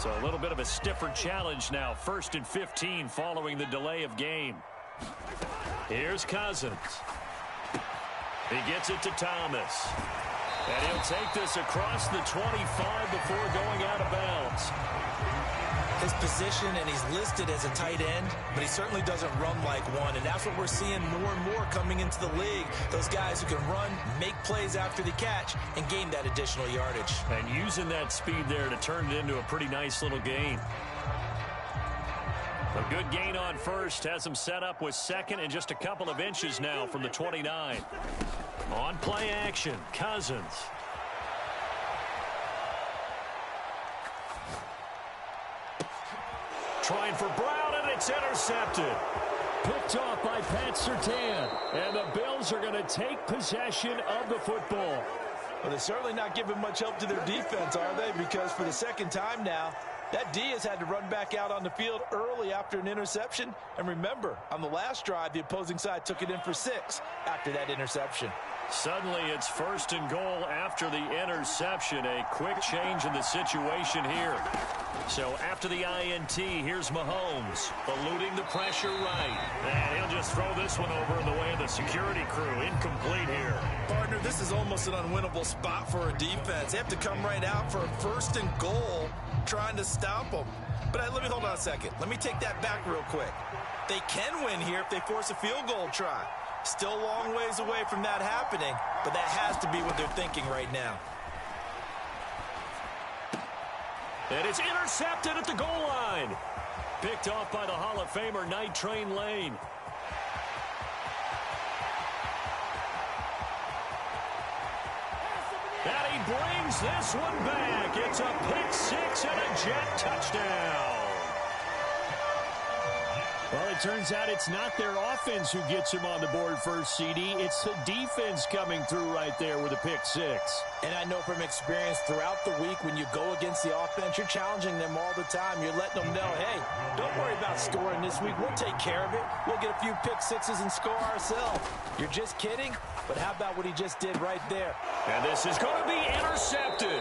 So a little bit of a stiffer challenge now. 1st and 15 following the delay of game. Here's Cousins. He gets it to Thomas. And he'll take this across the 25 before going out of bounds. His position, and he's listed as a tight end, but he certainly doesn't run like one, and that's what we're seeing more and more coming into the league. Those guys who can run, make plays after the catch, and gain that additional yardage. And using that speed there to turn it into a pretty nice little gain. A good gain on first has him set up with 2nd and just a couple of inches now from the 29. On play action, Cousins. Trying for Brown, and it's intercepted. Picked off by Pat Surtain. And the Bills are going to take possession of the football. Well, they're certainly not giving much help to their defense, are they? Because for the 2nd time now, that D has had to run back out on the field early after an interception. And remember, on the last drive, the opposing side took it in for 6 after that interception. Suddenly, it's 1st and goal after the interception. A quick change in the situation here. So after the INT, here's Mahomes, eluding the pressure right. And he'll just throw this one over in the way of the security crew. Incomplete here. Partner, this is almost an unwinnable spot for a defense. They have to come right out for a 1st and goal, trying to stop them. But let me hold on a second. Let me take that back real quick. They can win here if they force a field goal try. Still a long ways away from that happening, but that has to be what they're thinking right now. And it's intercepted at the goal line. Picked off by the Hall of Famer, Night Train Lane. And he brings this one back. It's a pick 6 and a Jet touchdown. Well, it turns out it's not their offense who gets him on the board first, CD. It's the defense coming through right there with a pick 6. And I know from experience throughout the week when you go against the offense, you're challenging them all the time. You're letting them know, hey, don't worry about scoring this week. We'll take care of it. We'll get a few pick 6s and score ourselves. You're just kidding? But how about what he just did right there? And this is going to be intercepted.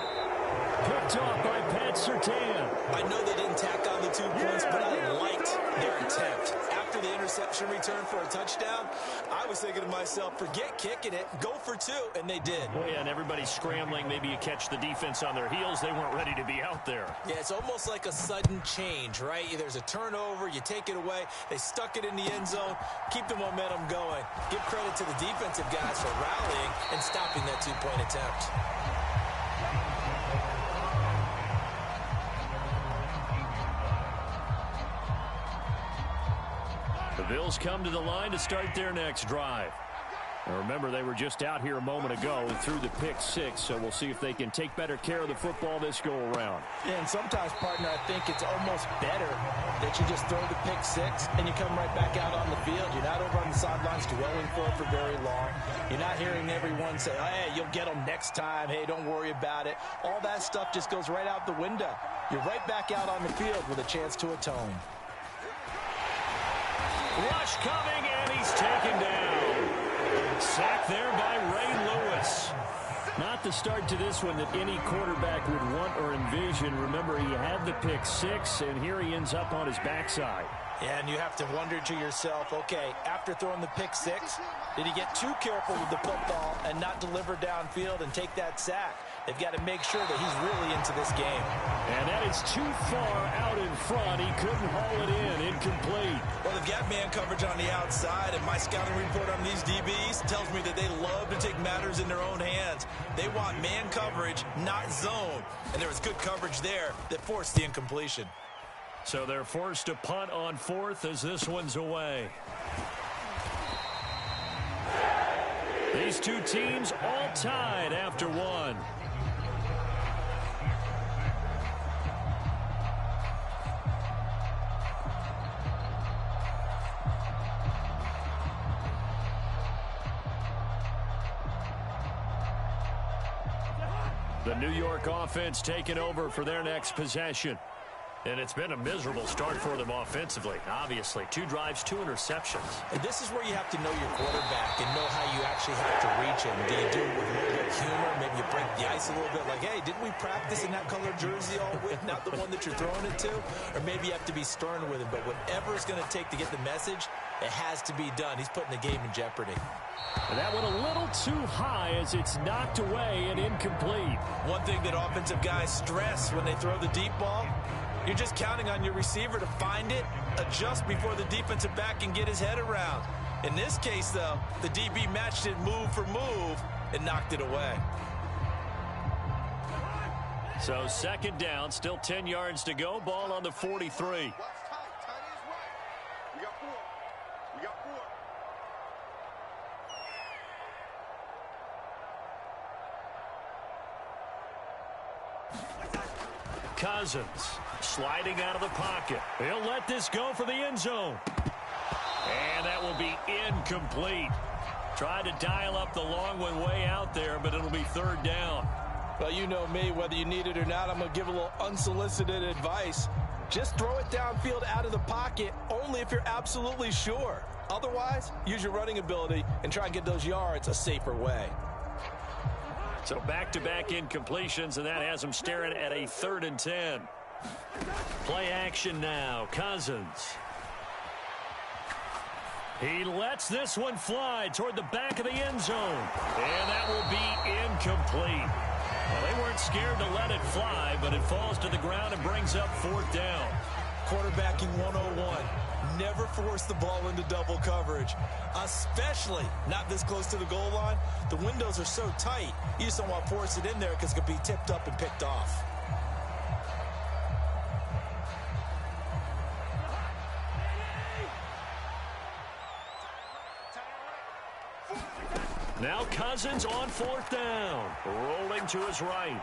Picked off by Pat Surtain. I know they didn't tack on the 2 points, but I liked their attempt. After the interception return for a touchdown, I was thinking to myself, forget kicking it, go for 2, and they did. Well, yeah, and everybody's scrambling. Maybe you catch the defense on their heels. They weren't ready to be out there. Yeah, it's almost like a sudden change, right? There's a turnover, you take it away, they stuck it in the end zone, keep the momentum going. Give credit to the defensive guys for rallying and stopping that 2-point attempt. The Bills come to the line to start their next drive. Now remember, they were just out here a moment ago and threw the pick 6, so we'll see if they can take better care of the football this go-around. Yeah, and sometimes, partner, I think it's almost better that you just throw the pick 6 and you come right back out on the field. You're not over on the sidelines dwelling for it for very long. You're not hearing everyone say, hey, you'll get them next time. Hey, don't worry about it. All that stuff just goes right out the window. You're right back out on the field with a chance to atone. Rush coming, and he's taken down. Sacked there by Ray Lewis. Not the start to this one that any quarterback would want or envision. Remember, he had the pick 6, and here he ends up on his backside. Yeah, and you have to wonder to yourself, okay, after throwing the pick 6, did he get too careful with the football and not deliver downfield and take that sack? They've got to make sure that he's really into this game. And that is too far out in front. He couldn't haul it in. Incomplete. Well, they've got man coverage on the outside, and my scouting report on these DBs tells me that they love to take matters in their own hands. They want man coverage, not zone. And there was good coverage there that forced the incompletion. So they're forced to punt on 4th as this one's away. These two teams all tied after 1. The New York offense taking over for their next possession. And it's been a miserable start for them offensively, obviously. 2 drives, 2 interceptions. And this is where you have to know your quarterback and know how you actually have to reach him. Do you do it with a little bit of humor? Maybe you break the ice a little bit like, hey, didn't we practice in that color jersey all week, not the one that you're throwing it to? Or maybe you have to be stern with him. But whatever it's going to take to get the message, it has to be done. He's putting the game in jeopardy. And that went a little too high as it's knocked away and incomplete. One thing that offensive guys stress when they throw the deep ball, you're just counting on your receiver to find it, adjust before the defensive back can get his head around. In this case, though, the DB matched it move for move and knocked it away. So second down, still 10 yards to go. Ball on the 43. Cousins sliding out of the pocket. He'll let this go for the end zone. And that will be incomplete. Tried to dial up the long one way out there, but it'll be third down. Well, you know me, whether you need it or not, I'm going to give a little unsolicited advice. Just throw it downfield out of the pocket only if you're absolutely sure. Otherwise, use your running ability and try and get those yards a safer way. So back-to-back incompletions, and that has them staring at a 3rd and 10. Play action now. Cousins. He lets this one fly toward the back of the end zone. And that will be incomplete. Well, they weren't scared to let it fly, but it falls to the ground and brings up 4th down. Quarterbacking 101. Never force the ball into double coverage, especially not this close to the goal line. The windows are so tight, you just don't want to force it in there because it could be tipped up and picked off. Now Cousins on 4th down, rolling to his right.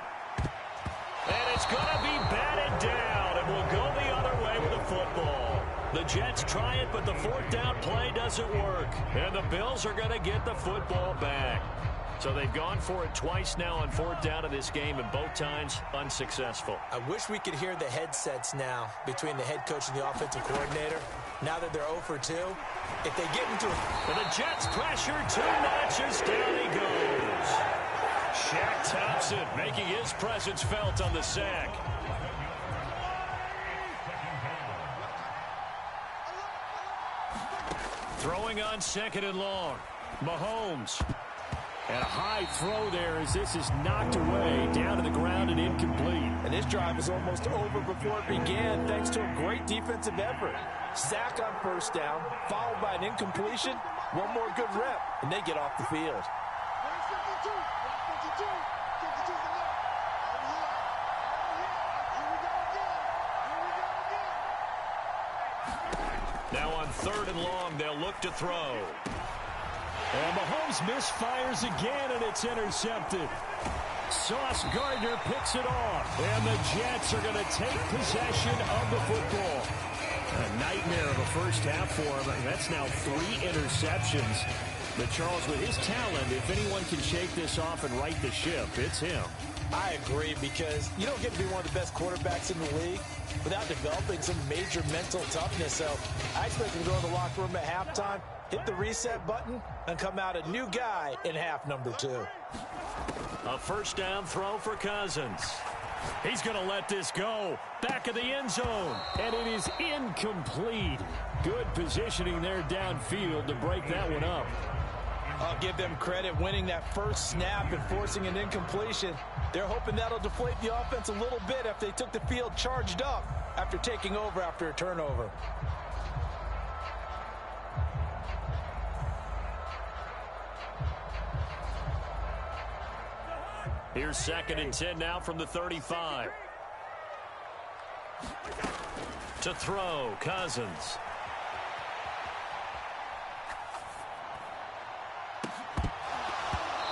And it's going to be batted down, and will go the other way with the football. The Jets try it, but the 4th down play doesn't work. And the Bills are going to get the football back. So they've gone for it twice now on 4th down in this game, and both times unsuccessful. I wish we could hear the headsets now between the head coach and the offensive coordinator. Now that they're 0 for 2, if they get into it. And the Jets pressure 2 notches, down he goes. Shaq Thompson making his presence felt on the sack. Throwing on 2nd and long. Mahomes. And a high throw there as this is knocked away, down to the ground and incomplete. And this drive is almost over before it began thanks to a great defensive effort. Sack on 1st down, followed by an incompletion. One more good rep, and they get off the field. Now on 3rd and long, they'll look to throw. And Mahomes misfires again, and it's intercepted. Sauce Gardner picks it off. And the Jets are going to take possession of the football. A nightmare of a first half for him. That's now 3 interceptions. But Charles, with his talent, if anyone can shake this off and right the ship, it's him. I agree, because you don't get to be one of the best quarterbacks in the league without developing some major mental toughness. So I expect him to go in the locker room at halftime, hit the reset button, and come out a new guy in half number 2. A 1st down throw for Cousins. He's going to let this go. Back of the end zone. And it is incomplete. Good positioning there downfield to break that one up. I'll give them credit winning that first snap and forcing an incompletion. They're hoping that'll deflate the offense a little bit after they took the field charged up after taking over after a turnover. Here's 2nd and 10 now from the 35. To throw, Cousins.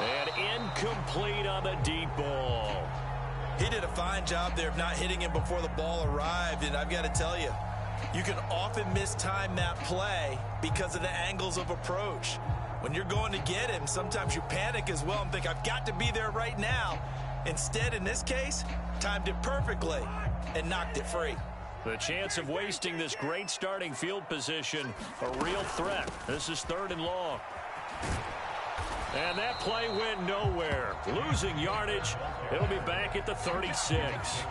And incomplete on the deep ball. He did a fine job there of not hitting him before the ball arrived, and I've got to tell you, you can often mistime that play because of the angles of approach. When you're going to get him, sometimes you panic as well and think, I've got to be there right now. Instead, in this case, timed it perfectly and knocked it free. The chance of wasting this great starting field position, a real threat. This is 3rd and long. And that play went nowhere. Losing yardage. It'll be back at the 36.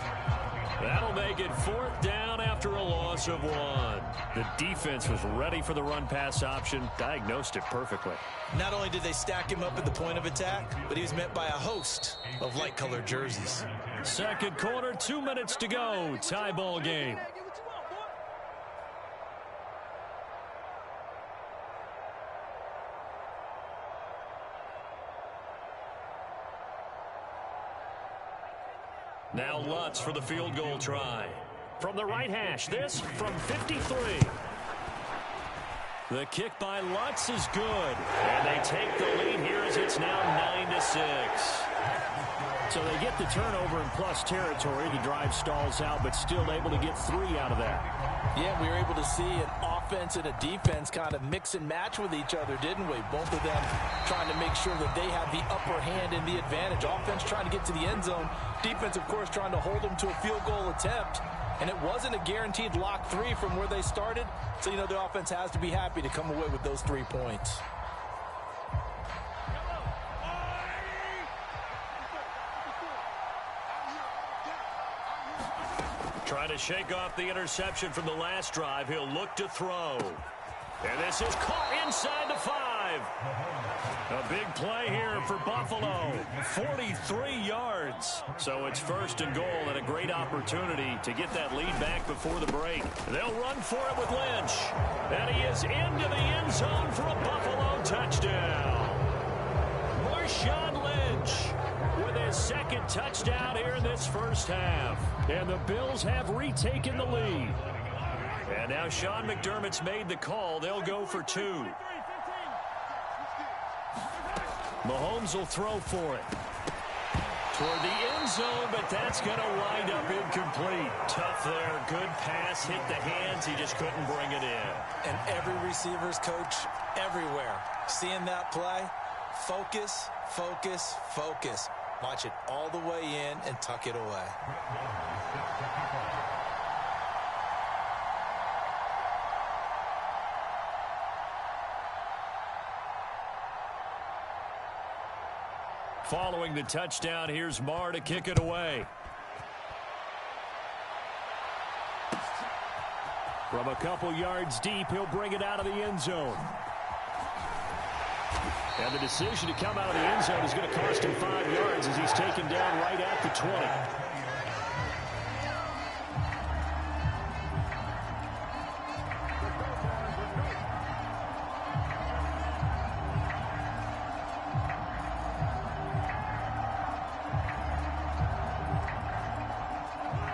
That'll make it 4th down after a loss of 1. The defense was ready for the run-pass option, diagnosed it perfectly. Not only did they stack him up at the point of attack, but he was met by a host of light-colored jerseys. Second quarter, 2 minutes to go. Tie ball game. Now Lutz for the field goal try. From the right hash, this from 53. The kick by Lutz is good. And they take the lead here as it's now 9-6. So they get the turnover in plus territory. The drive stalls out, but still able to get 3 out of that. Yeah, we were able to see an offense and a defense kind of mix and match with each other, didn't we? Both of them trying to make sure that they have the upper hand and the advantage. Offense trying to get to the end zone. Defense, of course, trying to hold them to a field goal attempt. And it wasn't a guaranteed lock 3 from where they started. So, you know, the offense has to be happy to come away with those 3 points. Trying to shake off the interception from the last drive. He'll look to throw. And this is caught inside the 5. A big play here for Buffalo. 43 yards. So it's 1st and goal and a great opportunity to get that lead back before the break. They'll run for it with Lynch. And he is into the end zone for a Buffalo touchdown. Marshawn Lynch with his 2nd touchdown here in this first half. And the Bills have retaken the lead. And now Sean McDermott's made the call. They'll go for 2. Mahomes will throw for it. Toward the end zone, but that's going to wind up incomplete. Tough there. Good pass. Hit the hands. He just couldn't bring it in. And every receiver's coach everywhere. Seeing that play, focus, focus, focus. Watch it all the way in and tuck it away. Following the touchdown, here's Marr to kick it away. From a couple yards deep, he'll bring it out of the end zone. And the decision to come out of the end zone is going to cost him 5 yards as he's taken down right at the 20.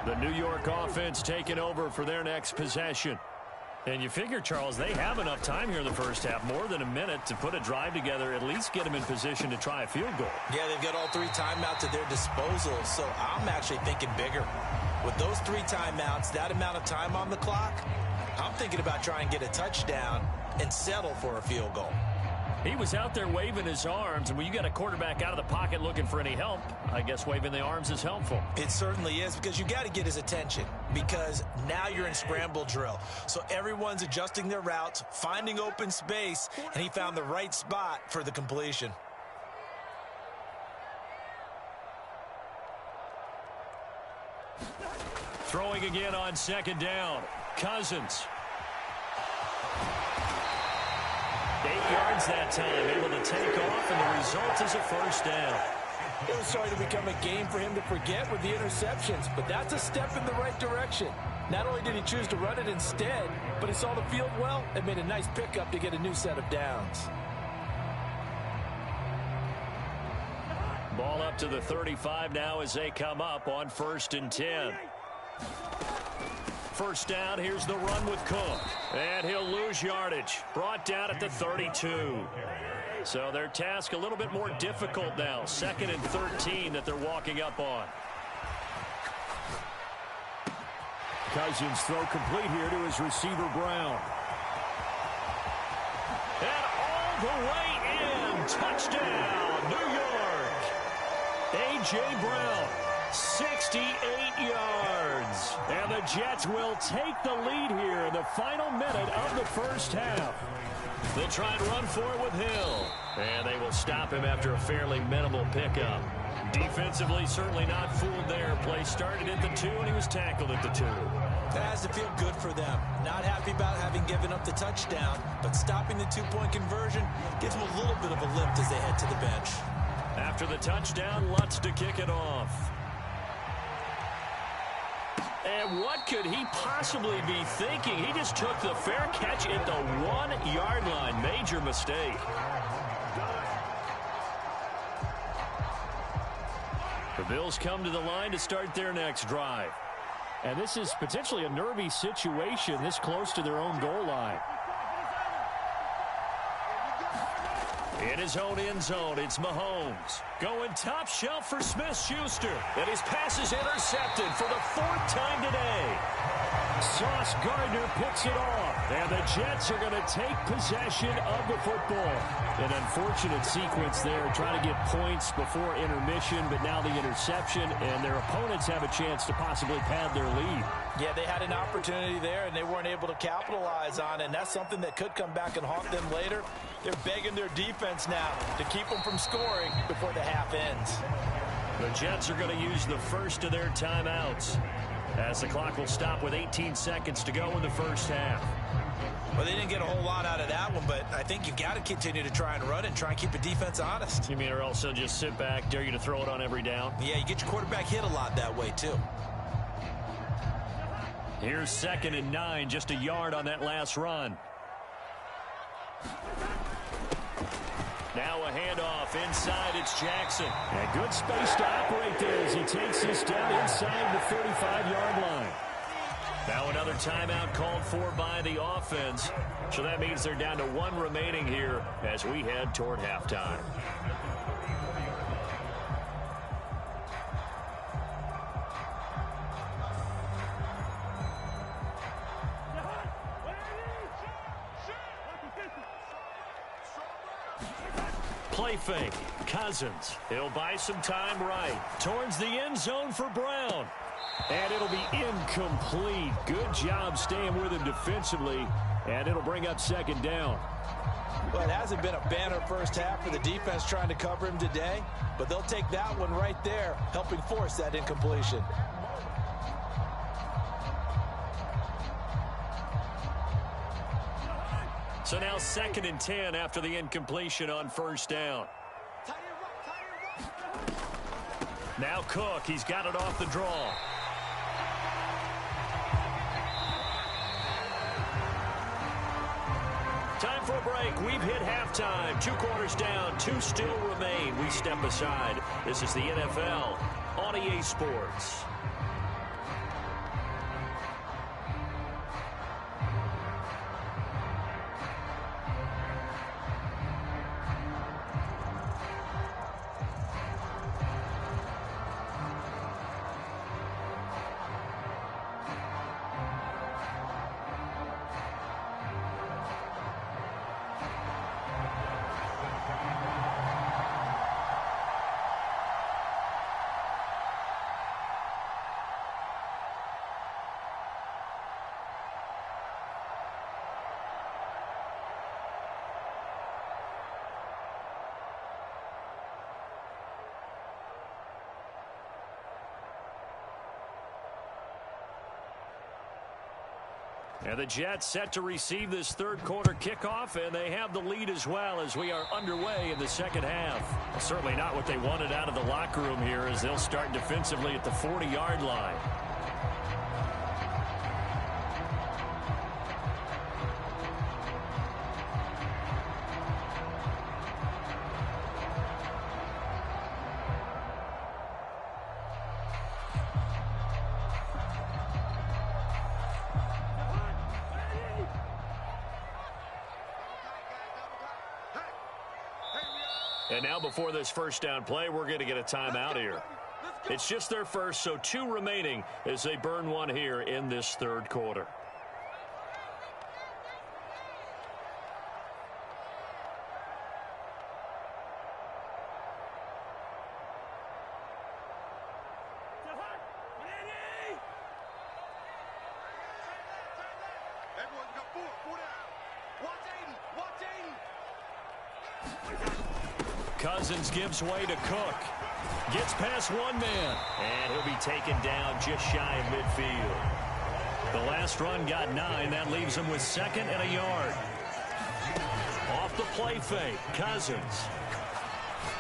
The New York offense taking over for their next possession. And you figure, Charles, they have enough time here in the first half, more than a minute, to put a drive together, at least get them in position to try a field goal. Yeah, they've got all 3 timeouts at their disposal, so I'm actually thinking bigger. With those 3 timeouts, that amount of time on the clock, I'm thinking about trying to get a touchdown and settle for a field goal. He was out there waving his arms, and when you got a quarterback out of the pocket looking for any help, I guess waving the arms is helpful. It certainly is, because you got to get his attention, because now you're in scramble drill. So everyone's adjusting their routes, finding open space, and he found the right spot for the completion. Throwing again on 2nd down. Cousins. 8 yards that time, able to take off, and the result is a 1st down. It was starting to become a game for him to forget with the interceptions, but that's a step in the right direction. Not only did he choose to run it instead, but he saw the field well and made a nice pickup to get a new set of downs. Ball up to the 35 now as they come up on 1st and 10. 1st down, here's the run with Cook. And he'll lose yardage. Brought down at the 32. So their task a little bit more difficult now. 2nd and 13 that they're walking up on. Cousins throw complete here to his receiver, Brown. And all the way in. Touchdown, New York. A.J. Brown. 68 yards. And the Jets will take the lead here in the final minute of the first half. They'll try and run for it with Hill. And they will stop him after a fairly minimal pickup. Defensively, certainly not fooled there. Play started at the 2, and he was tackled at the 2. That has to feel good for them. Not happy about having given up the touchdown, but stopping the two-point conversion gives them a little bit of a lift as they head to the bench. After the touchdown, Lutz to kick it off. And what could he possibly be thinking? He just took the fair catch at the 1-yard line. Major mistake. The Bills come to the line to start their next drive. And this is potentially a nervy situation this close to their own goal line. In his own end zone, it's Mahomes. Going top shelf for Smith-Schuster. And his pass is intercepted for the 4th time today. Sauce Gardner picks it off. And the Jets are going to take possession of the football. An unfortunate sequence there, trying to get points before intermission, but now the interception, and their opponents have a chance to possibly pad their lead. Yeah, they had an opportunity there, and they weren't able to capitalize on it, and that's something that could come back and haunt them later. They're begging their defense now to keep them from scoring before the half ends. The Jets are going to use the first of their timeouts, as the clock will stop with 18 seconds to go in the first half. Well, they didn't get a whole lot out of that one, but I think you've got to continue to try and run and try and keep the defense honest. You mean, or else they'll just sit back, dare you to throw it on every down? Yeah, you get your quarterback hit a lot that way, too. Here's 2nd and 9, just a yard on that last run. Now a handoff inside, it's Jackson. And good space to operate there as he takes this down inside the 35-yard line. Now another timeout called for by the offense. So that means they're down to 1 remaining here as we head toward halftime. Play fake. Cousins. He'll buy some time right. Towards the end zone for Brown. And it'll be incomplete. Good job staying with him defensively. And it'll bring up 2nd down. Well, it hasn't been a banner first half for the defense trying to cover him today, but they'll take that one right there, helping force that incompletion. So now 2nd and 10 after the incompletion on 1st down. Now Cook, he's got it off the draw. Time for a break. We've hit halftime. 2 quarters down, 2 still remain. We step aside. This is the NFL on EA Sports. And the Jets set to receive this 3rd quarter kickoff, and they have the lead as well as we are underway in the 2nd half. Well, certainly not what they wanted out of the locker room here as they'll start defensively at the 40-yard line. And now before this 1st down play, we're going to get a timeout here. It's just their first, so 2 remaining as they burn 1 here in this 3rd quarter. Cousins gives way to Cook. Gets past one man. And he'll be taken down just shy of midfield. The last run got 9. That leaves him with 2nd and a yard. Off the play fake, Cousins.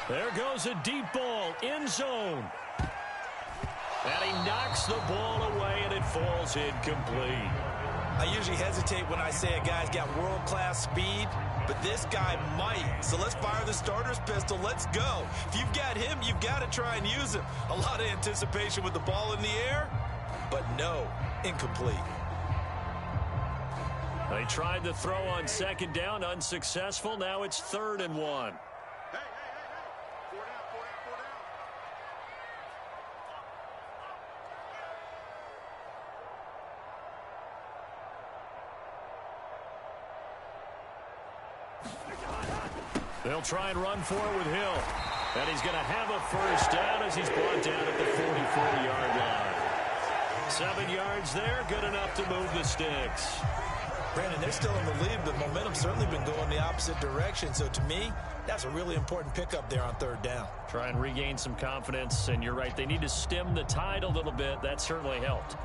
There goes a deep ball, end zone. And he knocks the ball away, and it falls incomplete. I usually hesitate when I say a guy's got world-class speed, but this guy might. So let's fire the starter's pistol. Let's go. If you've got him, you've got to try and use him. A lot of anticipation with the ball in the air, but no, incomplete. They tried the throw on 2nd down, unsuccessful. Now it's 3rd and 1. They'll try and run for it with Hill. And he's going to have a first down as he's brought down at the 44-yard line. 7 yards there, good enough to move the sticks. Brandon, they're still in the lead, but momentum's certainly been going the opposite direction. So to me, that's a really important pickup there on 3rd down. Try and regain some confidence, and you're right, they need to stem the tide a little bit. That certainly helped.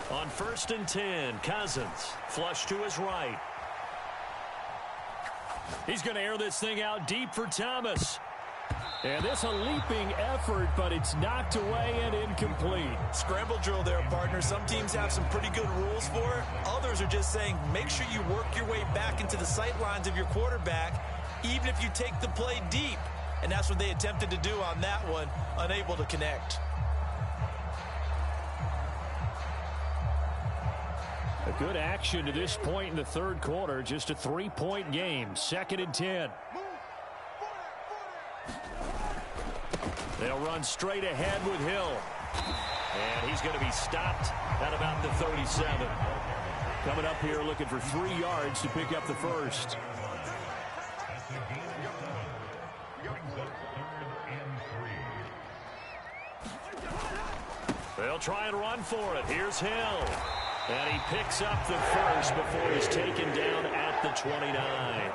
On 1st and 10, Cousins, flush to his right. He's going to air this thing out deep for Thomas. And this a leaping effort, but it's knocked away and incomplete. Scramble drill there, partner. Some teams have some pretty good rules for it. Others are just saying, make sure you work your way back into the sight lines of your quarterback, even if you take the play deep. And that's what they attempted to do on that one, unable to connect. A good action to this point in the 3rd quarter. Just a 3-point game. 2nd and 10. They'll run straight ahead with Hill. And he's going to be stopped at about the 37. Coming up here looking for 3 yards to pick up the first. They'll try and run for it. Here's Hill. And he picks up the first before he's taken down at the 29.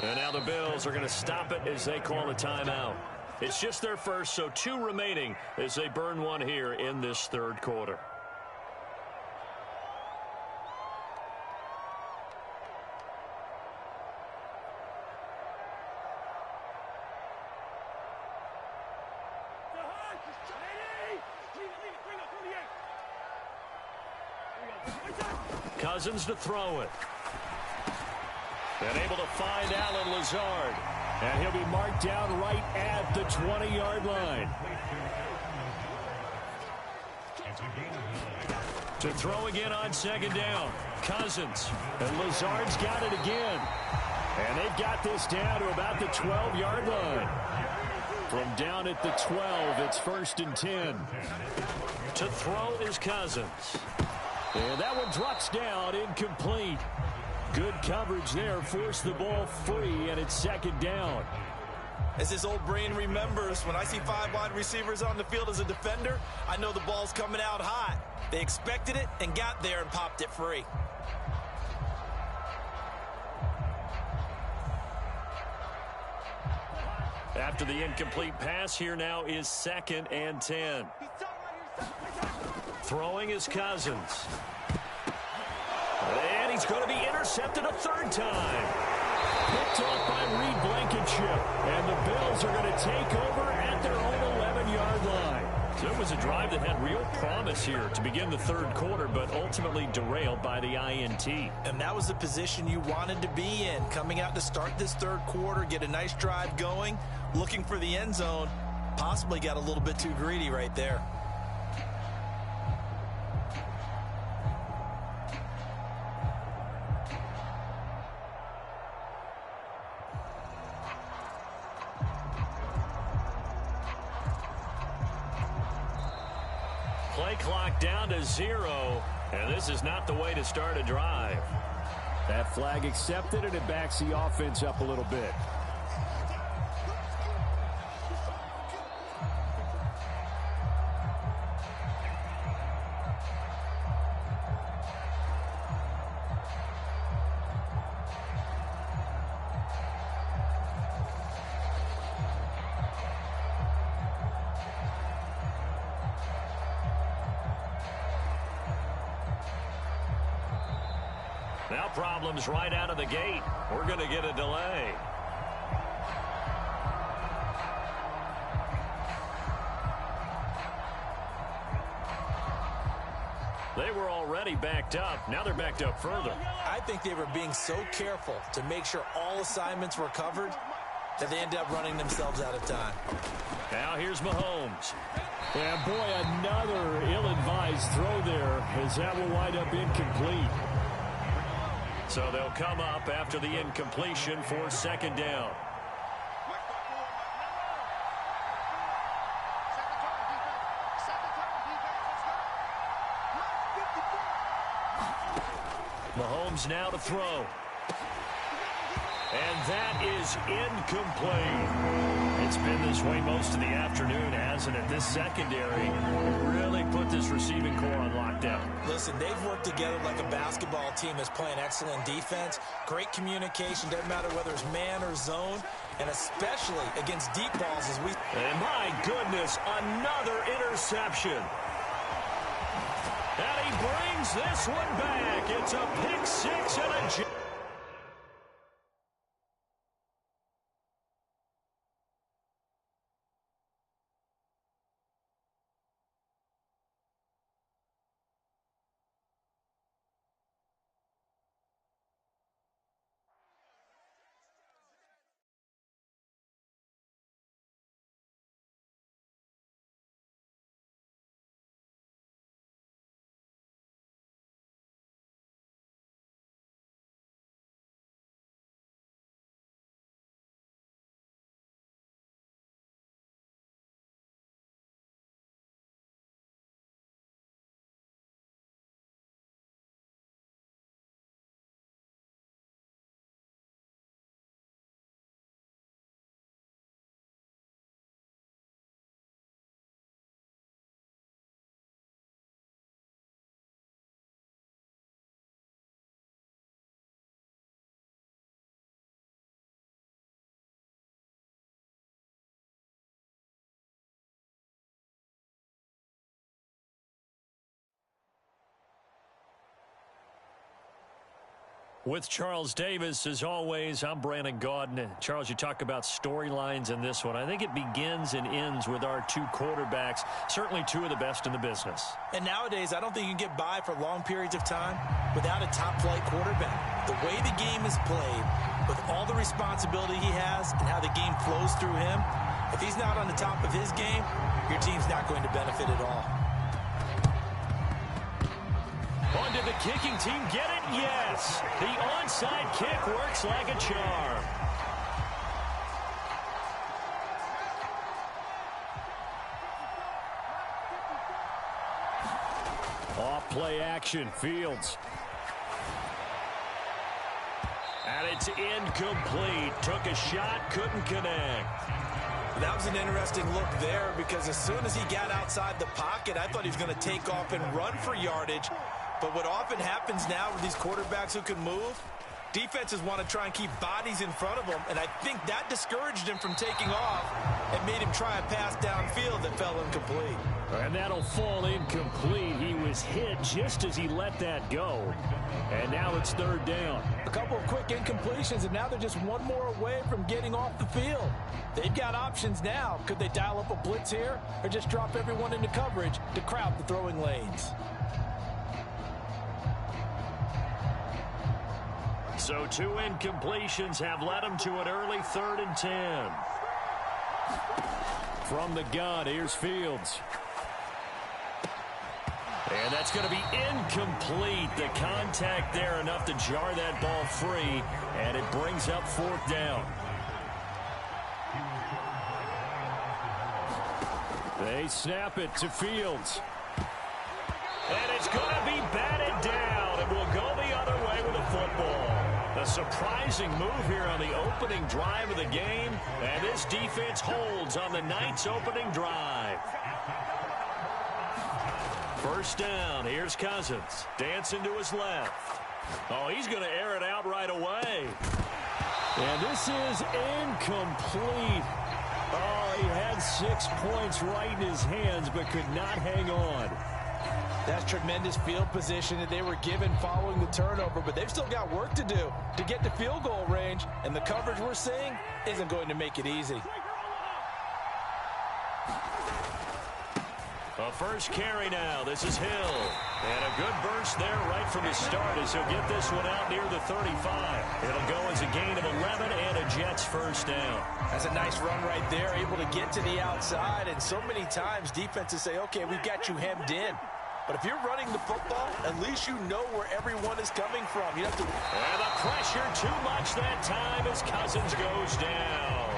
And now the Bills are going to stop it as they call a timeout. It's just their first, so 2 remaining as they burn one here in this 3rd quarter. Cousins to throw it. And able to find Allen Lazard. And he'll be marked down right at the 20-yard line. To throw again on 2nd down. Cousins. And Lazard's got it again. And they've got this down to about the 12-yard line. From down at the 12, it's 1st and 10. To throw is Cousins. And that one drops down, incomplete. Good coverage there, forced the ball free, and it's 2nd down. As his old brain remembers, when I see 5 wide receivers on the field as a defender, I know the ball's coming out hot. They expected it and got there and popped it free. After the incomplete pass, here now is 2nd and 10. Throwing is Cousins. And he's going to be intercepted a 3rd time. Picked off by Reed Blankenship. And the Bills are going to take over at their own 11-yard line. So it was a drive that had real promise here to begin the 3rd quarter, but ultimately derailed by the INT. And that was the position you wanted to be in. Coming out to start this 3rd quarter, get a nice drive going, looking for the end zone. Possibly got a little bit too greedy right there. Play clock down to 0, and this is not the way to start a drive. That flag accepted, and it backs the offense up a little bit. Now problems right out of the gate. We're going to get a delay. They were already backed up. Now they're backed up further. I think they were being so careful to make sure all assignments were covered that they ended up running themselves out of time. Now here's Mahomes. And boy, another ill-advised throw there, as that will wind up incomplete. So they'll come up after the incompletion for second down. Mahomes now to throw. And that is incomplete. It's been this way most of the afternoon, hasn't it? This secondary really put this receiving core on lockdown. Listen, they've worked together like a basketball team that's playing excellent defense. Great communication, doesn't matter whether it's man or zone, and especially against deep balls as we... And my goodness, another interception. And he brings this one back. It's a pick six and a... With Charles Davis, as always, I'm Brandon Gaudin. Charles, you talk about storylines in this one. I think it begins and ends with our two quarterbacks, certainly two of the best in the business. And nowadays, I don't think you can get by for long periods of time without a top-flight quarterback. The way the game is played, with all the responsibility he has and how the game flows through him, if he's not on the top of his game, your team's not going to benefit at all. On did the kicking team get it? Yes. The onside kick works like a charm. Off play action, Fields. And it's incomplete. Took a shot, couldn't connect. That was an interesting look there because as soon as he got outside the pocket, I thought he was going to take off and run for yardage. But what often happens now with these quarterbacks who can move, defenses want to try and keep bodies in front of them, and I think that discouraged him from taking off and made him try a pass downfield that fell incomplete. And that'll fall incomplete. He was hit just as he let that go. And now it's third down. A couple of quick incompletions, and now they're just one more away from getting off the field. They've got options now. Could they dial up a blitz here or just drop everyone into coverage to crowd the throwing lanes? So two incompletions have led him to an early 3rd and 10. From the gun, here's Fields. And that's going to be incomplete. The contact there enough to jar that ball free, and it brings up 4th down. They snap it to Fields. And it's going to be batted down, and we'll go the other way with the football. A surprising move here on the opening drive of the game, and this defense holds on the Knights' opening drive. First down, here's Cousins, dancing to his left. Oh, he's going to air it out right away. And this is incomplete. Oh, he had 6 points right in his hands, but could not hang on. That's tremendous field position that they were given following the turnover, but they've still got work to do to get to field goal range, and the coverage we're seeing isn't going to make it easy. A first carry now. This is Hill. And a good burst there right from the start as he'll get this one out near the 35. It'll go as a gain of 11 and a Jets first down. That's a nice run right there, able to get to the outside. And so many times defenses say, okay, we've got you hemmed in. But if you're running the football, at least you know where everyone is coming from. You have to. And the pressure too much that time as Cousins goes down.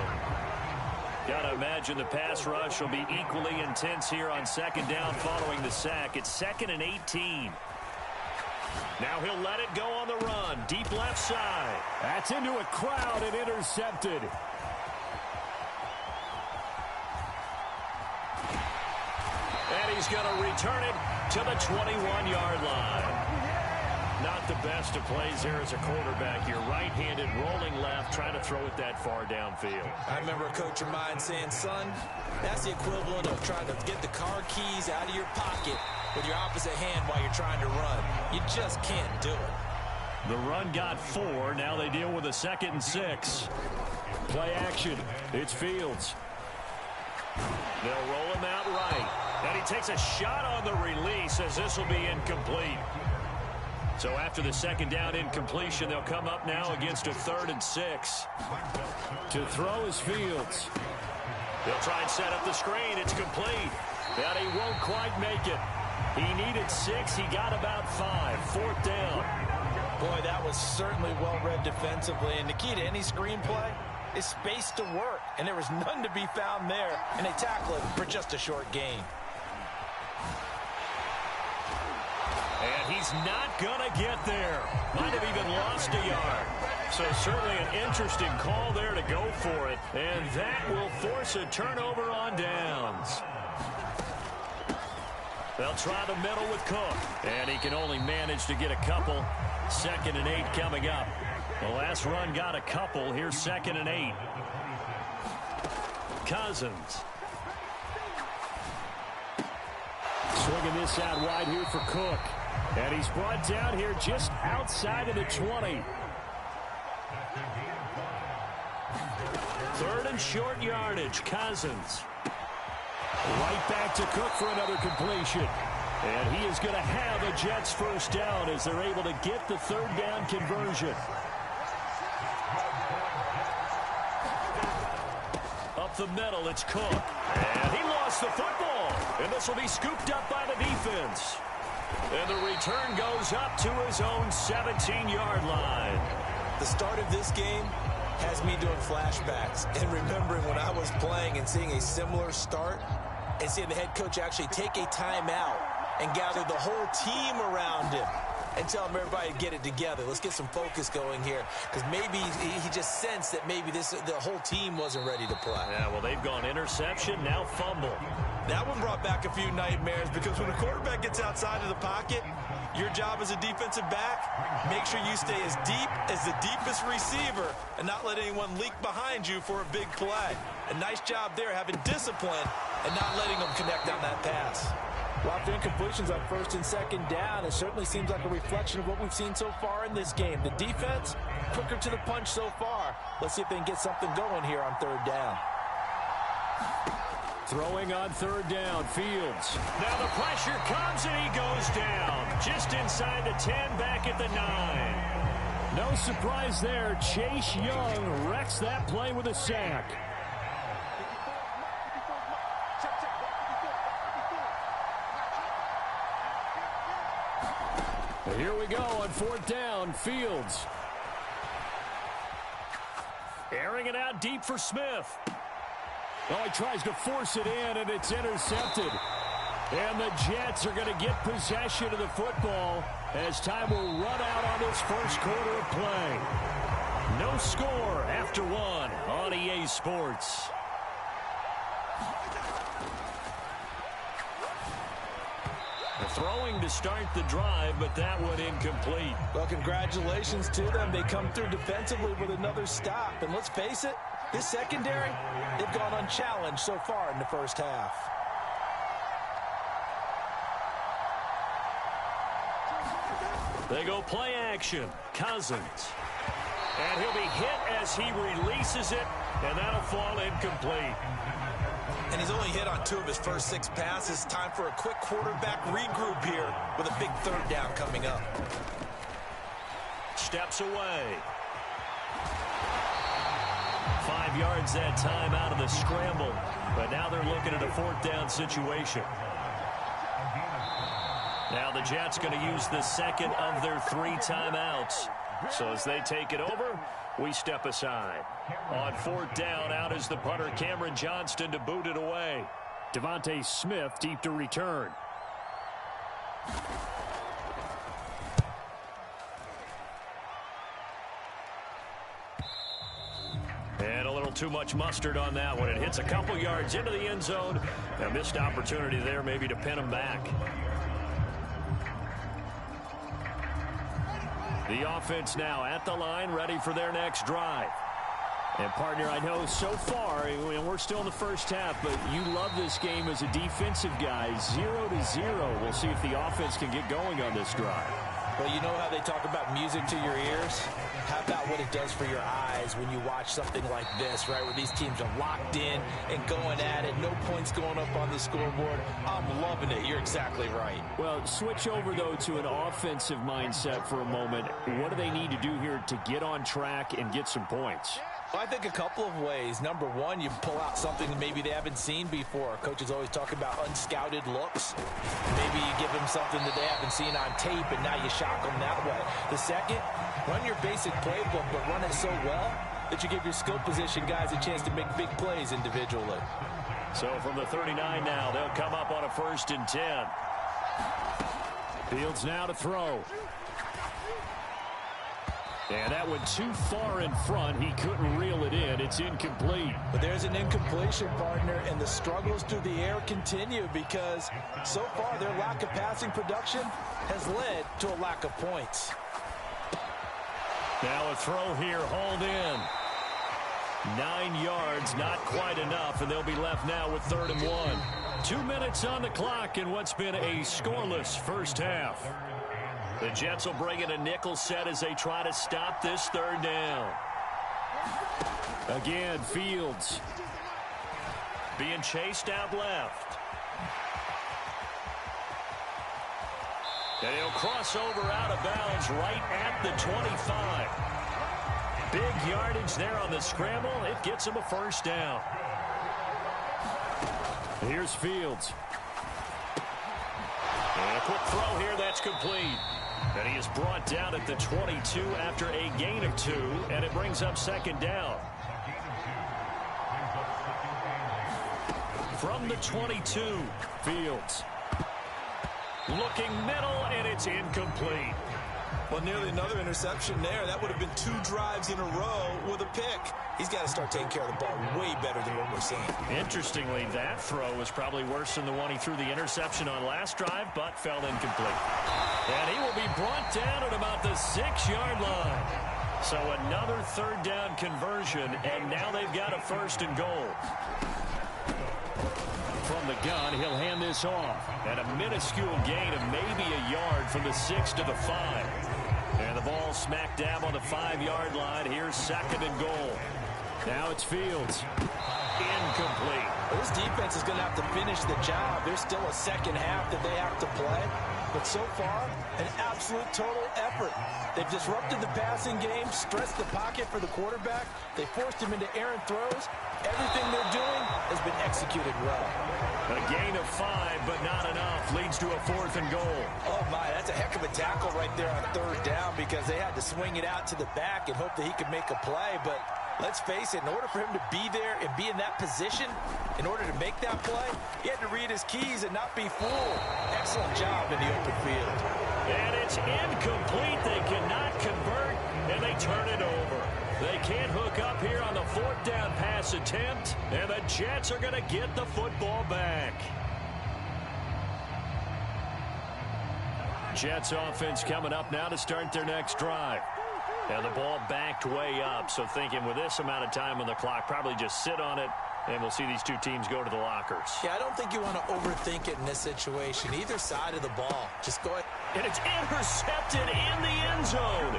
Gotta imagine the pass rush will be equally intense here on second down following the sack. It's 2nd and 18. Now he'll let it go on the run. Deep left side. That's into a crowd and intercepted. And he's going to return it to the 21-yard line. Not the best of plays here as a quarterback. You're right-handed, rolling left, trying to throw it that far downfield. I remember a coach of mine saying, son, that's the equivalent of trying to get the car keys out of your pocket with your opposite hand while you're trying to run. You just can't do it. The run got 4. Now they deal with a 2nd and 6. Play action. It's Fields. They'll roll him out right. And he takes a shot on the release as this will be incomplete. So after the second down incompletion, they'll come up now against a 3rd and 6. To throw is Fields. They'll try and set up the screen. It's complete. But he won't quite make it. He needed 6. He got about 5. 4th down. Boy, that was certainly well-read defensively. And the key to any screenplay is space to work. And there was none to be found there. And they tackle it for just a short gain. And he's not going to get there. Might have even lost a yard. So certainly an interesting call there to go for it. And that will force a turnover on downs. They'll try the middle with Cook. And he can only manage to get a couple. 2nd and 8 coming up. The last run got a couple. Here's 2nd and 8. Cousins. Swinging this out wide here for Cook. And he's brought down here just outside of the 20. 3rd and short yardage. Cousins. Right back to Cook for another completion. And he is going to have a Jets first down as they're able to get the 3rd down conversion. Up the middle, it's Cook. And he lost the football. And this will be scooped up by the defense. And the return goes up to his own 17-yard line. The start of this game has me doing flashbacks and remembering when I was playing and seeing a similar start and seeing the head coach actually take a timeout and gather the whole team around him and tell him everybody to get it together. Let's get some focus going here because maybe he just sensed that maybe the whole team wasn't ready to play. Yeah, well, they've gone interception, now fumble. That one brought back a few nightmares because when a quarterback gets outside of the pocket, your job as a defensive back, make sure you stay as deep as the deepest receiver and not let anyone leak behind you for a big play. A nice job there having discipline and not letting them connect on that pass. Well, after incompletions on 1st and 2nd down, it certainly seems like a reflection of what we've seen so far in this game. The defense, quicker to the punch so far. Let's see if they can get something going here on 3rd down. Throwing on 3rd down, Fields. Now the pressure comes and he goes down. Just inside the 10, back at the 9. No surprise there. Chase Young wrecks that play with a sack. Here we go on 4th down, Fields. Airing it out deep for Smith. Oh, he tries to force it in, and it's intercepted. And the Jets are going to get possession of the football as time will run out on this first quarter of play. No score after one on EA Sports. Throwing to start the drive, but that one incomplete. Well, congratulations to them. They come through defensively with another stop. And let's face it, this secondary, they've gone unchallenged so far in the first half. They go play action. Cousins. And he'll be hit as he releases it, and that'll fall incomplete. And he's only hit on 2 of his first 6 passes. Time for a quick quarterback regroup here with a big third down coming up. Steps away. 5 yards that time out of the scramble. But now they're looking at a 4th down situation. Now the Jets going to use the second of their 3 timeouts. So as they take it over, we step aside. On 4th down, out is the punter, Cameron Johnston, to boot it away. Devontae Smith deep to return. And a little too much mustard on that one. It hits a couple yards into the end zone. A missed opportunity there maybe to pin him back. The offense now at the line, ready for their next drive. And, partner, I know so far, and we're still in the first half, but you love this game as a defensive guy. 0-0. We'll see if the offense can get going on this drive. Well, you know how they talk about music to your ears? How about what it does for your eyes when you watch something like this, right, where these teams are locked in and going at it, no points going up on the scoreboard. I'm loving it. You're exactly right. Well, switch over, though, to an offensive mindset for a moment. What do they need to do here to get on track and get some points? Well, I think a couple of ways. Number one, you pull out something that maybe they haven't seen before. Coaches always talk about unscouted looks. Maybe you give them something that they haven't seen on tape, and now you shock them that way. The second, run your basic playbook, but run it so well that you give your skill position guys a chance to make big plays individually. So from the 39 now, they'll come up on a 1st and 10. Fields now to throw. And that went too far in front. He couldn't reel it in. It's incomplete. But there's an incompletion, partner, and the struggles through the air continue because so far their lack of passing production has led to a lack of points. Now a throw here, hauled in. 9 yards, not quite enough, and they'll be left now with 3rd and 1. 2 minutes on the clock in what's been a scoreless first half. The Jets will bring in a nickel set as they try to stop this 3rd down. Again, Fields. Being chased out left. And he'll cross over out of bounds right at the 25. Big yardage there on the scramble. It gets him a 1st down. Here's Fields. And a quick throw here, that's complete. And he is brought down at the 22 after a gain of 2, and it brings up 2nd down. From the 22, Fields. Looking middle, and it's incomplete. Well, nearly another interception there. That would have been 2 drives in a row with a pick. He's got to start taking care of the ball way better than what we're seeing. Interestingly, that throw was probably worse than the one he threw the interception on last drive, but fell incomplete. And he will be brought down at about the 6-yard line. So another 3rd down conversion, and now they've got a 1st and goal. From the gun, he'll hand this off. And a minuscule gain of maybe a yard from the 6 to the 5. And the ball smack dab on the 5-yard line. Here's 2nd and goal. Now it's Fields. Incomplete. Well, this defense is going to have to finish the job. There's still a second half that they have to play. But so far, an absolute total effort. They've disrupted the passing game, stressed the pocket for the quarterback. They forced him into errant throws. Everything they're doing has been executed well. A gain of 5, but not enough. Leads to a 4th and goal. Oh, my, that's a heck of a tackle right there on 3rd down because they had to swing it out to the back and hope that he could make a play. But Let's face it, in order for him to be there and be in that position, in order to make that play, he had to read his keys and not be fooled. Excellent job in the open field. And it's incomplete. They cannot convert, and they turn it over. They can't hook up here on the fourth down pass attempt, and the Jets are going to get the football back. Jets offense coming up now to start their next drive. And the ball backed way up, so thinking with this amount of time on the clock, probably just sit on it, and we'll see these two teams go to the lockers. Yeah, I don't think you want to overthink it in this situation. Either side of the ball. Just go ahead. And it's intercepted in the end zone.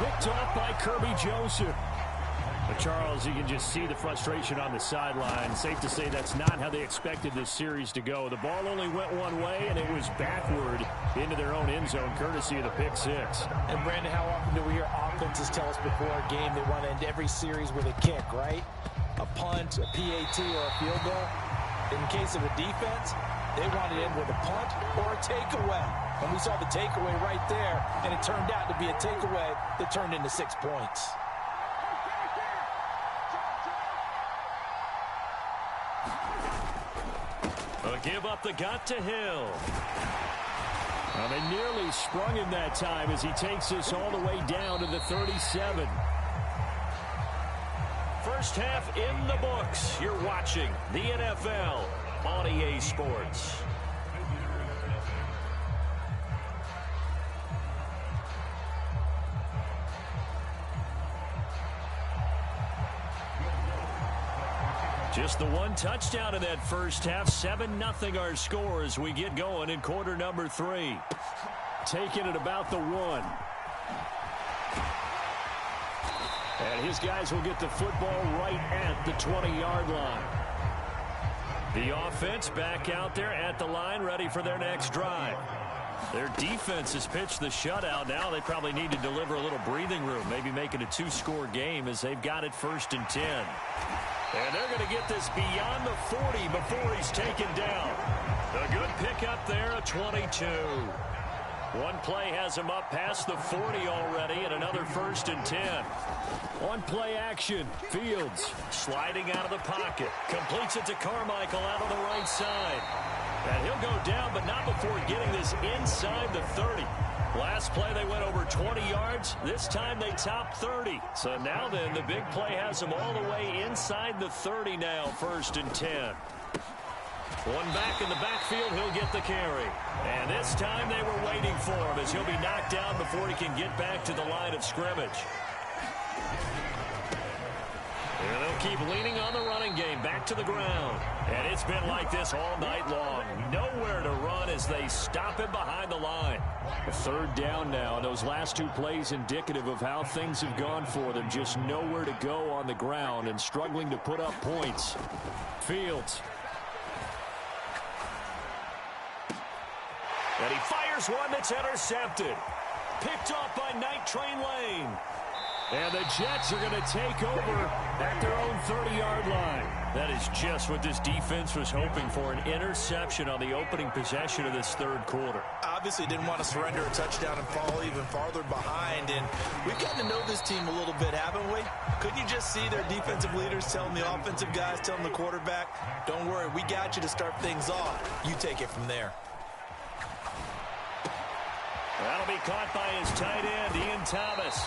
Picked off by Kirby Joseph. But Charles, you can just see the frustration on the sideline. Safe to say that's not how they expected this series to go. The ball only went one way, and it was backward into their own end zone, courtesy of the pick six. And, Brandon, how often do we hear offenses tell us before a game they want to end every series with a kick, right? A punt, a PAT, or a field goal. In case of a defense, they want to end with a punt or a takeaway. And we saw the takeaway right there, and it turned out to be a takeaway that turned into 6 points. Give up the gut to Hill. Well, they nearly sprung him that time as he takes this all the way down to the 37. First half in the books. You're watching the NFL on EA Sports. Just the one touchdown in that first half. 7-0 our score as we get going in quarter number 3. Taking it about the 1. And his guys will get the football right at the 20-yard line. The offense back out there at the line, ready for their next drive. Their defense has pitched the shutout. Now they probably need to deliver a little breathing room, maybe make it a 2-score game as they've got it 1st and 10. And they're going to get this beyond the 40 before he's taken down. A good pickup there, a 22. One play has him up past the 40 already, and another 1st and 10. On play action, Fields sliding out of the pocket. Completes it to Carmichael out on the right side. And he'll go down, but not before getting this inside the 30. Last play, they went over 20 yards. This time, they topped 30. So now then, the big play has them all the way inside the 30 now, 1st and 10. One back in the backfield, he'll get the carry. And this time, they were waiting for him as he'll be knocked down before he can get back to the line of scrimmage. And they'll keep leaning on the running game back to the ground. And it's been like this all night long. Nowhere to run as they stop him behind the line. A 3rd down now, and those last 2 plays indicative of how things have gone for them. Just nowhere to go on the ground and struggling to put up points. Fields. And he fires one that's intercepted. Picked off by Night Train Lane. And the Jets are going to take over at their own 30-yard line. That is just what this defense was hoping for, an interception on the opening possession of this 3rd quarter. Obviously didn't want to surrender a touchdown and fall even farther behind. And we've gotten to know this team a little bit, haven't we? Couldn't you just see their defensive leaders telling the offensive guys, telling the quarterback, don't worry, we got you to start things off. You take it from there. That'll be caught by his tight end, Ian Thomas.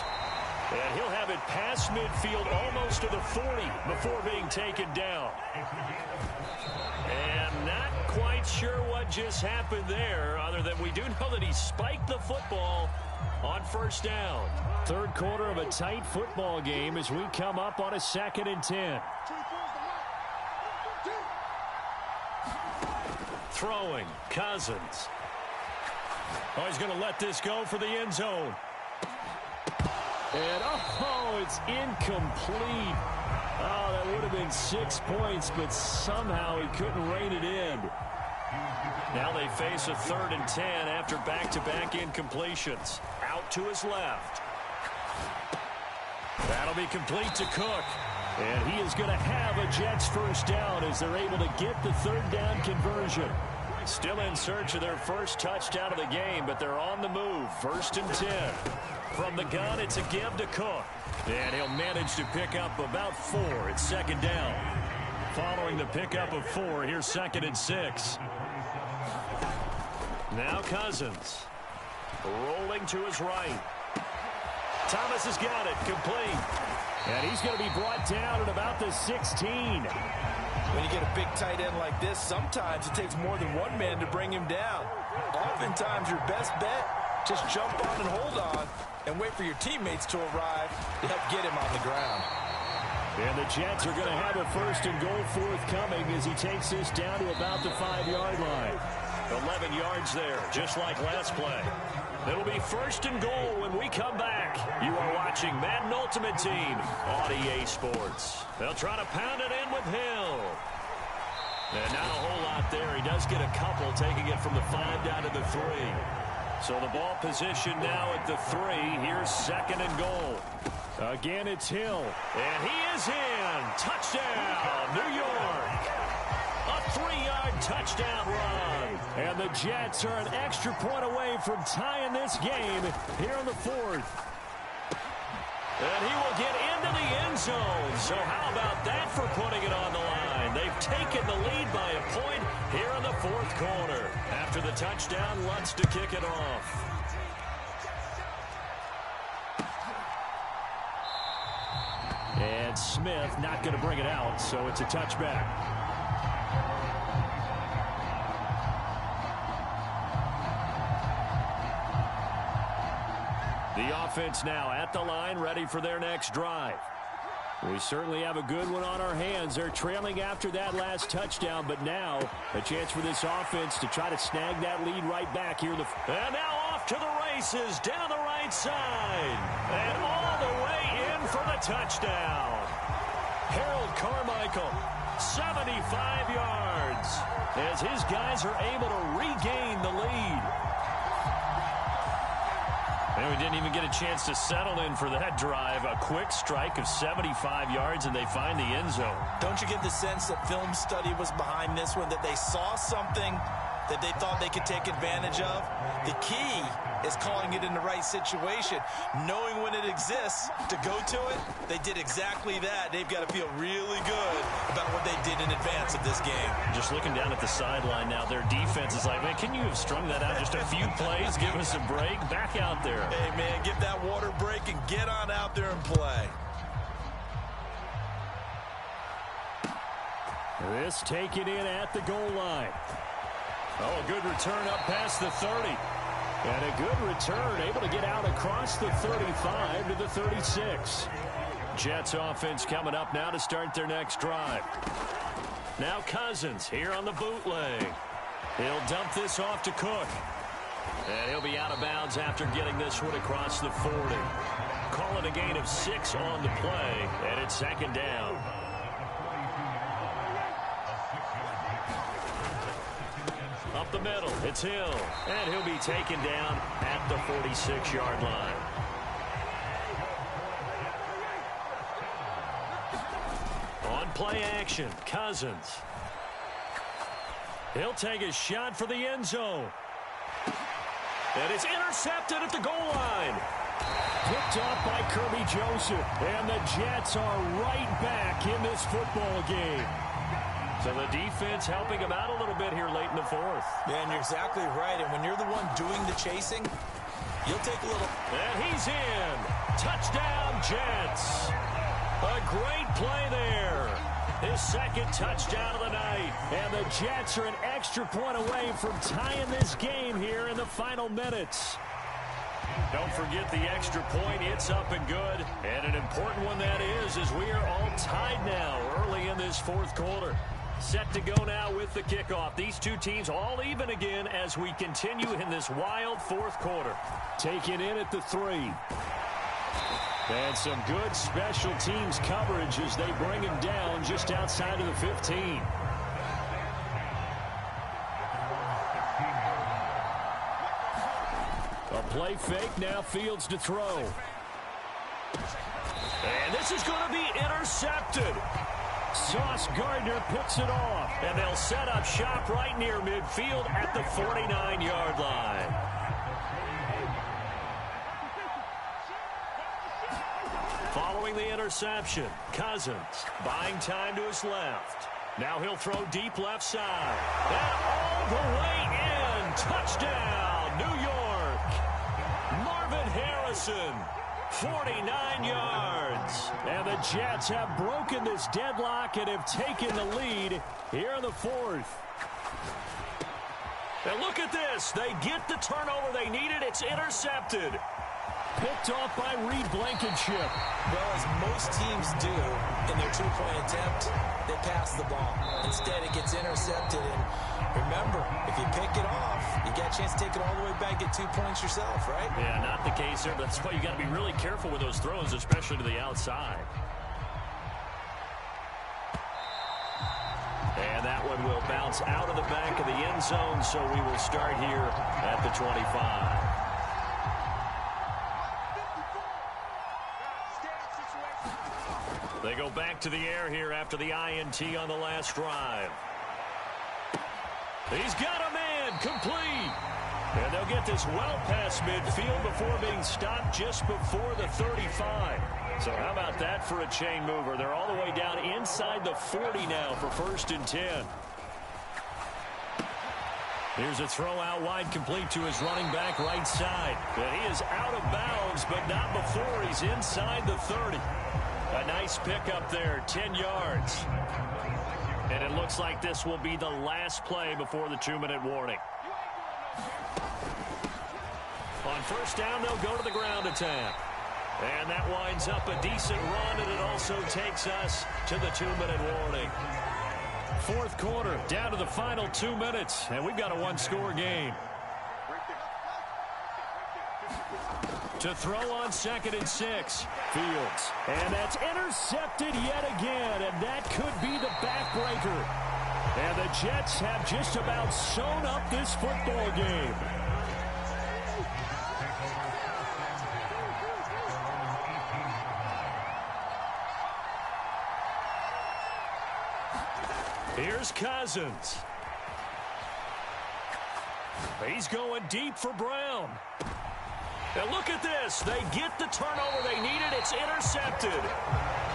And he'll have it past midfield almost to the 40 before being taken down. And not quite sure what just happened there, other than we do know that he spiked the football on 1st down. 3rd quarter of a tight football game as we come up on a 2nd and 10. Throwing, Cousins. Oh, he's going to let this go for the end zone. And, oh, it's incomplete. Oh, that would have been 6 points, but somehow he couldn't rein it in. Now they face a 3rd and 10 after back-to-back incompletions. Out to his left. That'll be complete to Cook. And he is going to have a Jets 1st down as they're able to get the 3rd down conversion. Still in search of their first touchdown of the game, but they're on the move. 1st and 10. From the gun, it's a give to Cook. And he'll manage to pick up about 4 at second down. Following the pickup of 4, here's 2nd and 6. Now Cousins. Rolling to his right. Thomas has got it. Complete. And he's going to be brought down at about the 16. When you get a big tight end like this, sometimes it takes more than one man to bring him down. Oftentimes, your best bet, just jump on and hold on and wait for your teammates to arrive to help get him on the ground. And the Jets are going to have a 1st and goal forthcoming as he takes this down to about the 5-yard line. 11 yards there, just like last play. It'll be 1st and goal when we come back. You are watching Madden Ultimate Team on EA Sports. They'll try to pound it in with Hill. And not a whole lot there. He does get a couple, taking it from the 5 down to the 3. So the ball position now at the 3. Here's 2nd and goal. Again, it's Hill. And he is in. Touchdown, New York. A 3-yard touchdown run. And the Jets are an extra point away from tying this game here in the 4th. And he will get into the end zone. So how about that for putting it on the line? They've taken the lead by a point here in the 4th quarter. After the touchdown, Lutz to kick it off. And Smith not going to bring it out, so it's a touchback. The offense now at the line, ready for their next drive. We certainly have a good one on our hands. They're trailing after that last touchdown, but now a chance for this offense to try to snag that lead right back here. And now off to the races down the right side. And all the way in for the touchdown. Harold Carmichael, 75 yards, as his guys are able to regain the lead. And we didn't even get a chance to settle in for that drive. A quick strike of 75 yards, and they find the end zone. Don't you get the sense that film study was behind this one, that they saw something that they thought they could take advantage of? The key is calling it in the right situation, knowing when it exists to go to it. They did exactly that. They've got to feel really good about what they did in advance of this game. Just looking down at the sideline now, their defense is like, man, can you have strung that out just a few plays? Give us a break. Back out there. Hey, man, give that water break and get on out there and play. This taken in at the goal line. Oh, a good return up past the 30. And a good return, able to get out across the 35 to the 36. Jets offense coming up now to start their next drive. Now Cousins here on the bootleg. He'll dump this off to Cook. And he'll be out of bounds after getting this one across the 40. Call it a gain of 6 on the play, and it's 2nd down. Up the middle, it's Hill, and he'll be taken down at the 46-yard line. On play action, Cousins. He'll take a shot for the end zone. And it's intercepted at the goal line. Picked off by Kirby Joseph, and the Jets are right back in this football game. So the defense helping him out a little bit here late in the 4th. Yeah, and you're exactly right. And when you're the one doing the chasing, you'll take a little. And he's in. Touchdown, Jets. A great play there. His 2nd touchdown of the night. And the Jets are an extra point away from tying this game here in the final minutes. Don't forget the extra point. It's up and good. And an important one that is, as we are all tied now early in this 4th quarter. Set to go now with the kickoff. These two teams all even again as we continue in this wild 4th quarter. Taken in at the 3. And some good special teams coverage as they bring him down just outside of the 15. A play fake, now Fields to throw. And this is going to be intercepted. Sauce Gardner picks it off. And they'll set up shop right near midfield at the 49-yard line. Following the interception, Cousins buying time to his left. Now he'll throw deep left side. And all the way in. Touchdown, New York. Marvin Harrison, 49 yards. And the Jets have broken this deadlock and have taken the lead here in the fourth. And look at this. They get the turnover they needed. It's intercepted. Picked off by Reed Blankenship. Well, as most teams do in their two-point attempt, they pass the ball. Instead, it gets intercepted. And remember, if you pick it off, you get a chance to take it all the way back, get 2 points yourself, right? Yeah, not the case there. That's why you got to be really careful with those throws, especially to the outside. And that one will bounce out of the back of the end zone, so we will start here at the 25. They go back to the air here after the INT on the last drive. He's got a man, complete. And they'll get this well past midfield before being stopped just before the 35. So how about that for a chain mover? They're all the way down inside the 40 now for 1st and 10. Here's a throw out wide, complete to his running back right side. And he is out of bounds, but not before he's inside the 30. A nice pickup there, 10 yards. And it looks like this will be the last play before the 2-minute warning. On 1st down, they'll go to the ground attack. And that winds up a decent run, and it also takes us to the 2-minute warning. 4th quarter, down to the final 2 minutes, and we've got a one-score game. To throw on 2nd and 6. Fields. And that's intercepted yet again, and that could be the backbreaker. And the Jets have just about sewn up this football game. Here's Cousins. He's going deep for Brown. And look at this. They get the turnover they needed. It's intercepted.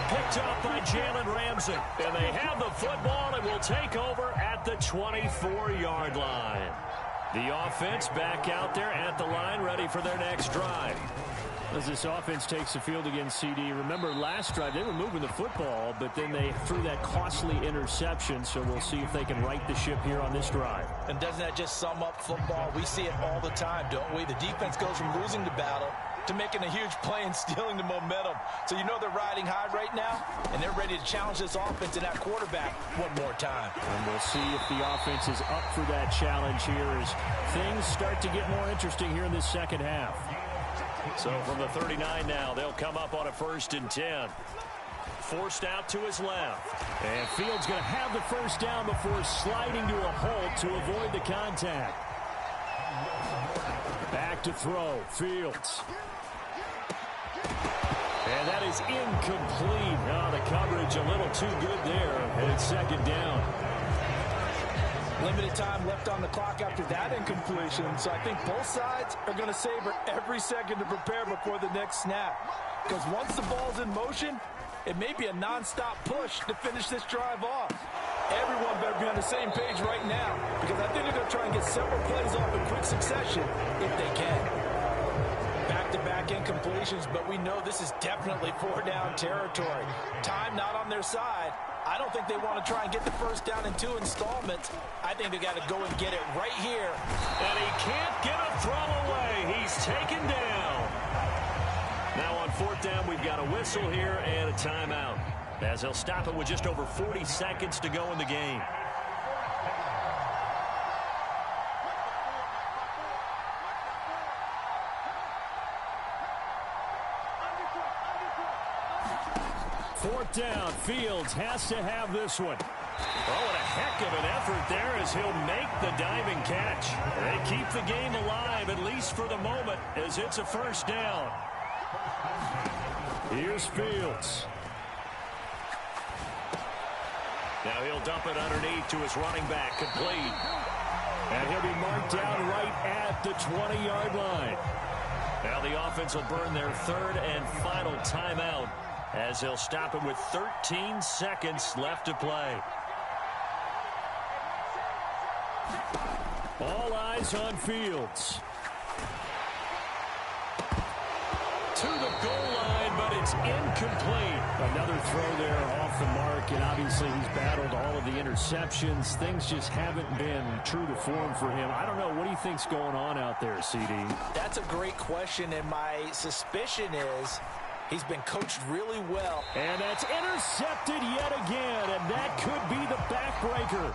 Picked up by Jalen Ramsey. And they have the football and will take over at the 24-yard line. The offense back out there at the line, ready for their next drive. As this offense takes the field against CD, remember last drive they were moving the football, but then they threw that costly interception, so we'll see if they can right the ship here on this drive. And doesn't that just sum up football? We see it all the time, don't we? The defense goes from losing the battle to making a huge play and stealing the momentum. So you know they're riding high right now, and they're ready to challenge this offense and that quarterback one more time. And we'll see if the offense is up for that challenge here as things start to get more interesting here in this second half. So from the 39 now, they'll come up on a 1st and 10. Forced out to his left. And Fields going to have the 1st down before sliding to a halt to avoid the contact. Back to throw. Fields. And that is incomplete. Oh, the coverage a little too good there. And it's 2nd down. Limited time left on the clock after that incompletion, so I think both sides are going to savor every second to prepare before the next snap. Because once the ball's in motion, it may be a nonstop push to finish this drive off. Everyone better be on the same page right now, because I think they're going to try and get several plays off in quick succession if they can. Back-to-back incompletions, but we know this is definitely 4-down territory. Time not on their side. I don't think they want to try and get the 1st down in 2 installments. I think they got to go and get it right here. And he can't get a throw away. He's taken down. Now on 4th down, we've got a whistle here and a timeout, as they'll stop it with just over 40 seconds to go in the game. Fourth down. Fields has to have this one. Oh, what a heck of an effort there as he'll make the diving catch. They keep the game alive, at least for the moment, as it's a 1st down. Here's Fields. Now he'll dump it underneath to his running back, complete. And he'll be marked down right at the 20-yard line. Now the offense will burn their 3rd and final timeout as he'll stop it with 13 seconds left to play. All eyes on Fields. To the goal line, but it's incomplete. Another throw there off the mark, and obviously he's battled all of the interceptions. Things just haven't been true to form for him. I don't know. What do you think's going on out there, CD? That's a great question, and my suspicion is he's been coached really well. And that's intercepted yet again, and that could be the backbreaker.